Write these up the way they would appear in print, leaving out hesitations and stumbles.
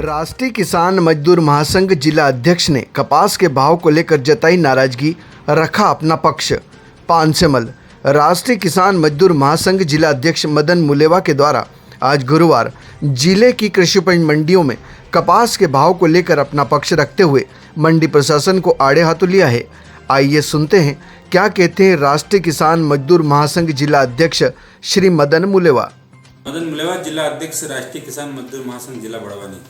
राष्ट्रीय किसान मजदूर महासंघ जिला अध्यक्ष ने कपास के भाव को लेकर जताई नाराजगी, रखा अपना पक्ष। पानसेमल राष्ट्रीय किसान मजदूर महासंघ जिला अध्यक्ष मदन मुलेवा के द्वारा आज गुरुवार जिले की कृषि उपज मंडियों में कपास के भाव को लेकर अपना पक्ष रखते हुए मंडी प्रशासन को आड़े हाथों लिया है। आइए सुनते हैं क्या कहते हैं राष्ट्रीय किसान मजदूर महासंघ जिला अध्यक्ष श्री मदन मुलेवा। जिला अध्यक्ष राष्ट्रीय किसान मजदूर महासंघ जिला बड़वानी।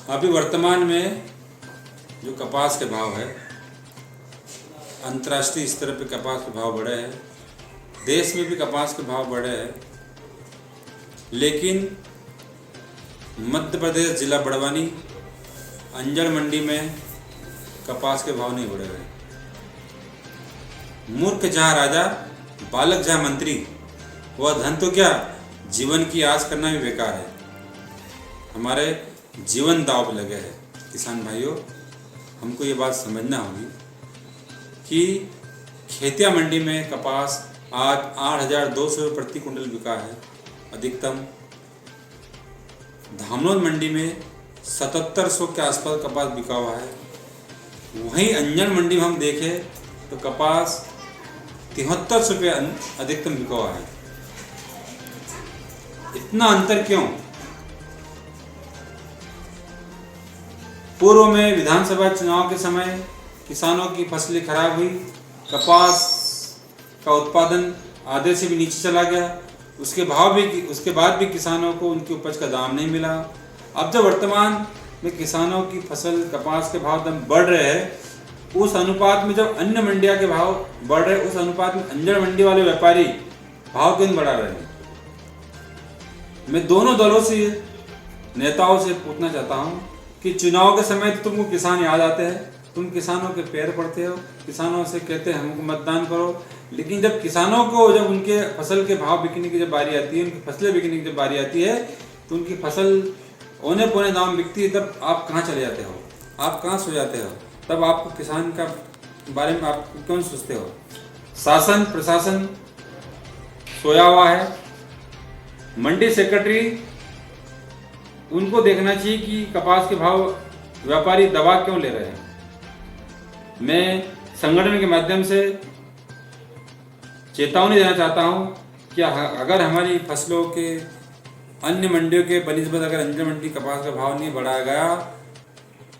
अभी वर्तमान में जो कपास के भाव है, अंतर्राष्ट्रीय स्तर पे कपास के भाव बढ़े हैं, देश में भी कपास के भाव बढ़े हैं, लेकिन मध्य प्रदेश जिला बड़वानी अंजड़ मंडी में कपास के भाव नहीं बढ़े हुए। मूर्ख जहाँ राजा, बालक जहाँ मंत्री, वह धन तो क्या, जीवन की आस करना भी बेकार है। हमारे जीवन दांव पे लगे हैं। किसान भाइयों, हमको ये बात समझना होगी कि खेतिया मंडी में कपास आज 8,200 रुपये प्रति कुंटल बिका है अधिकतम। धामनोद मंडी में 7,700 के आसपास कपास बिका हुआ है। वहीं अंजड़ मंडी में हम देखें तो कपास 7300 रुपये अधिकतम बिका हुआ है। इतना अंतर क्यों? पूर्व में विधानसभा चुनाव के समय किसानों की फसलें खराब हुई, कपास का उत्पादन आधे से भी नीचे चला गया, उसके बाद भी किसानों को उनकी उपज का दाम नहीं मिला। अब जब वर्तमान में किसानों की फसल कपास के भाव दम बढ़ रहे हैं, उस अनुपात में जब अन्य मंडियां के भाव बढ़ रहे हैं, उस अनुपात में अंजड़ मंडी वाले व्यापारी भाव क्यों बढ़ा रहे हैं? मैं दोनों दलों से, नेताओं से पूछना चाहता हूं कि चुनाव के समय तो तुमको किसान याद आते हैं, तुम किसानों के पैर पड़ते हो, किसानों से कहते हैं हमको मतदान करो, लेकिन जब किसानों को, जब उनके फसल के भाव बिकने की जब बारी आती है, उनकी फसलें बिकने की जब बारी आती है, तो उनकी फसल औने पौने दाम बिकती है, तब आप कहाँ चले जाते हो? आप कहाँ सो जाते हो? तब आपको किसान का बारे में आप क्यों सोचते हो? शासन प्रशासन सोया हुआ है। मंडी सेक्रेटरी, उनको देखना चाहिए कि कपास के भाव व्यापारी दबा क्यों ले रहे हैं। मैं संगठन के माध्यम से चेतावनी देना चाहता हूं कि अगर हमारी फसलों के अन्य मंडियों के बनिस्बत अगर अंजड़ मंडी कपास का भाव नहीं बढ़ाया गया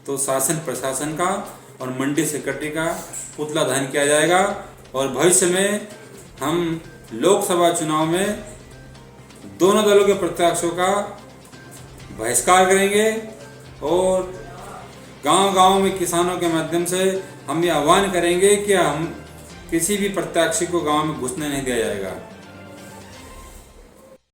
तो शासन प्रशासन का और मंडी सेक्रेटरी का पुतला दहन किया जाएगा और भविष्य में हम लोकसभा चुनाव में दोनों दलों के प्रत्याशियों का बहिष्कार करेंगे और गांव-गांव में किसानों के माध्यम से हम ये आह्वान करेंगे कि हम किसी भी प्रत्याशी को गांव में घुसने नहीं दिया जाएगा।